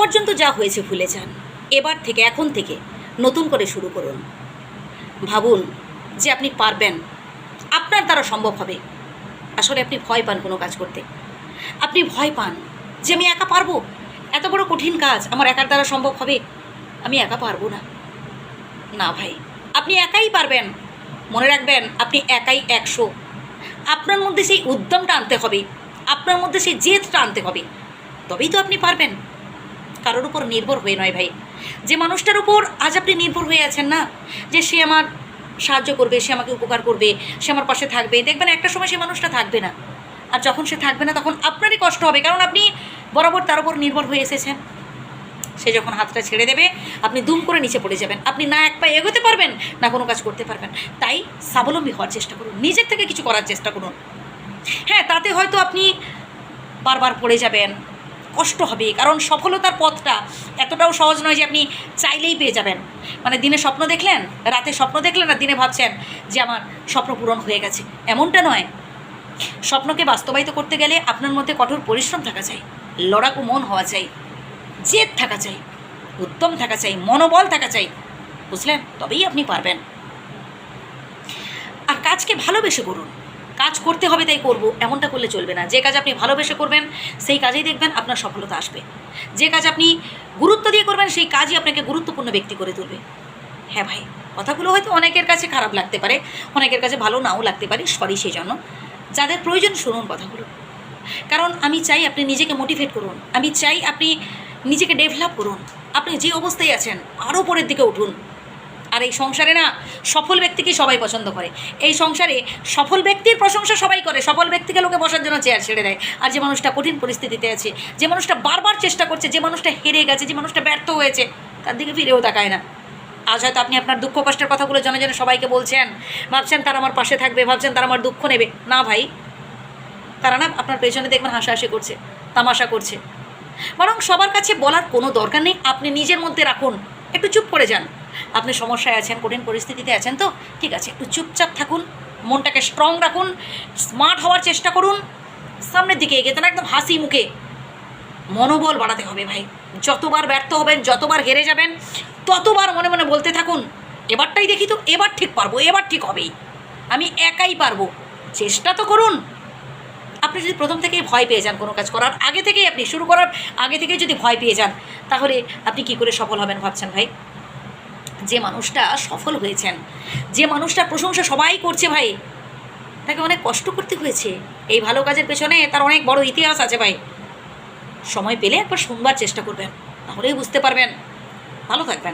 পর্যন্ত যা হয়েছে ভুলে যান। এবার থেকে, এখন থেকে নতুন করে শুরু করুন। ভাবুন যে আপনি পারবেন, আপনার দ্বারা সম্ভব হবে। আসলে আপনি ভয় পান কোনো কাজ করতে, আপনি ভয় পান যে আমি একা পারবো, এত বড় কঠিন কাজ আমার একার দ্বারা সম্ভব হবে, আমি একা পারবো না। না ভাই, আপনি একাই পারবেন। মনে রাখবেন, আপনি একাই 100। আপনার মধ্যে সেই উদ্যমটা আনতে হবে, আপনার মধ্যে সেই জেদটা আনতে হবে, তবেই তো আপনি পারবেন। কারোর উপর নির্ভর হয়ে নয় ভাই। যে মানুষটার উপর আজ আপনি নির্ভর হয়ে আছেন না, যে সে আমার সাহায্য করবে, সে আমাকে উপকার করবে, সে আমার পাশে থাকবে, দেখবেন একটা সময় সে মানুষটা থাকবে না। আর যখন সে থাকবে না তখন আপনারই কষ্ট হবে, কারণ আপনি বরাবর তার উপর নির্ভর হয়ে এসেছেন। সে যখন হাতটা ছেড়ে দেবে, আপনি দুম করে নিচে পড়ে যাবেন। আপনি না এক পায়ে এগোতে পারবেন, না কোনো কাজ করতে পারবেন। তাই স্বাবলম্বী হওয়ার চেষ্টা করুন, নিজের থেকে কিছু করার চেষ্টা করুন। হ্যাঁ, তাতে হয়তো আপনি বারবার পড়ে যাবেন, কষ্ট হবে, কারণ সফলতার পথটা এতটাও সহজ নয় যে আপনি চাইলেই পেয়ে যাবেন। মানে দিনে স্বপ্ন দেখলেন, রাতে স্বপ্ন দেখলেন, আর দিনে ভাবছেন যে আমার স্বপ্ন পূরণ হয়ে গেছে, এমনটা নয়। স্বপ্নকে বাস্তবায়িত করতে গেলে আপনার মধ্যে কঠোর পরিশ্রম থাকা চাই, লড়াকু মন হওয়া চাই, জেদ থাকা চাই, উদ্যম থাকা চাই, মনোবল থাকা চাই, বুঝলেন? তবেই আপনি পারবেন। আর কাজকে ভালোবেসে করুন। কাজ করতে হবে তাই করব, এমনটা করলে চলবে না। যে কাজ আপনি ভালোবেসে করবেন সেই কাজেই দেখবেন আপনার সফলতা আসবে। যে কাজ আপনি গুরুত্ব দিয়ে করবেন সেই কাজই আপনাকে গুরুত্বপূর্ণ ব্যক্তি করে তুলবে। হ্যাঁ ভাই, কথাগুলো হয়তো অনেকের কাছে খারাপ লাগতে পারে, অনেকের কাছে ভালো নাও লাগতে পারে, সরি সেই জন্য। যাদের প্রয়োজন শুনুন কথাগুলো, কারণ আমি চাই আপনি নিজেকে মোটিভেট করুন, আমি চাই আপনি নিজেকে ডেভেলপ করুন। আপনি যে অবস্থায় আছেন আরও পরের দিকে উঠুন। আর এই সংসারে না, সফল ব্যক্তিকে সবাই পছন্দ করে। এই সংসারে সফল ব্যক্তির প্রশংসা সবাই করে, সফল ব্যক্তিকে লোকে বসার জন্য চেয়ার ছেড়ে দেয়। আর যে মানুষটা কঠিন পরিস্থিতিতে আছে, যে মানুষটা বারবার চেষ্টা করছে, যে মানুষটা হেরে গেছে, যে মানুষটা ব্যর্থ হয়েছে, তার দিকে ফিরেও তাকায় না। আজ হয়তো আপনি আপনার দুঃখ কষ্টের কথাগুলো জনে জনে সবাইকে বলছেন, ভাবছেন তারা আমার পাশে থাকবে, ভাবছেন তারা আমার দুঃখ নেবে। না ভাই, তারা না আপনার পেছনে দেখবেন হাসাহাসি করছে, তামাশা করছে। বরং সবার কাছে বলার কোনো দরকার নেই, আপনি নিজের মধ্যে রাখুন, একটু চুপ করে যান। আপনি সমস্যায় আছেন, কঠিন পরিস্থিতিতে আছেন, তো ঠিক আছে, একটু চুপচাপ থাকুন, মনটাকে স্ট্রং রাখুন, স্মার্ট হওয়ার চেষ্টা করুন, সামনের দিকে এগিয়ে যান, একদম হাসি মুখে। মনোবল বাড়াতে হবে ভাই। যতবার ব্যর্থ হবেন, যতবার হেরে যাবেন, ততবার মনে মনে বলতে থাকুন, এবারটাই দেখি তো, এবার ঠিক পারবো, এবার ঠিক হবেই, আমি একাই পারবো। চেষ্টা তো করুন। আপনি যদি প্রথম থেকেই ভয় পেয়ে যান, কোনো কাজ করার আগে থেকেই, আপনি শুরু করার আগে থেকেই যদি ভয় পেয়ে যান, তাহলে আপনি কি করে সফল হবেন ভাবছেন ভাই? যে মানুষটা সফল হয়েছেন, যে মানুষটার প্রশংসা সবাই করছে ভাই, তাকে অনেক কষ্ট করতে হয়েছে। এই ভালো কাজের পেছনে তার অনেক বড় ইতিহাস আছে ভাই। সময় পেলে একবার শুনবার চেষ্টা করবেন, তাহলেই বুঝতে পারবেন। ভালো থাকবেন।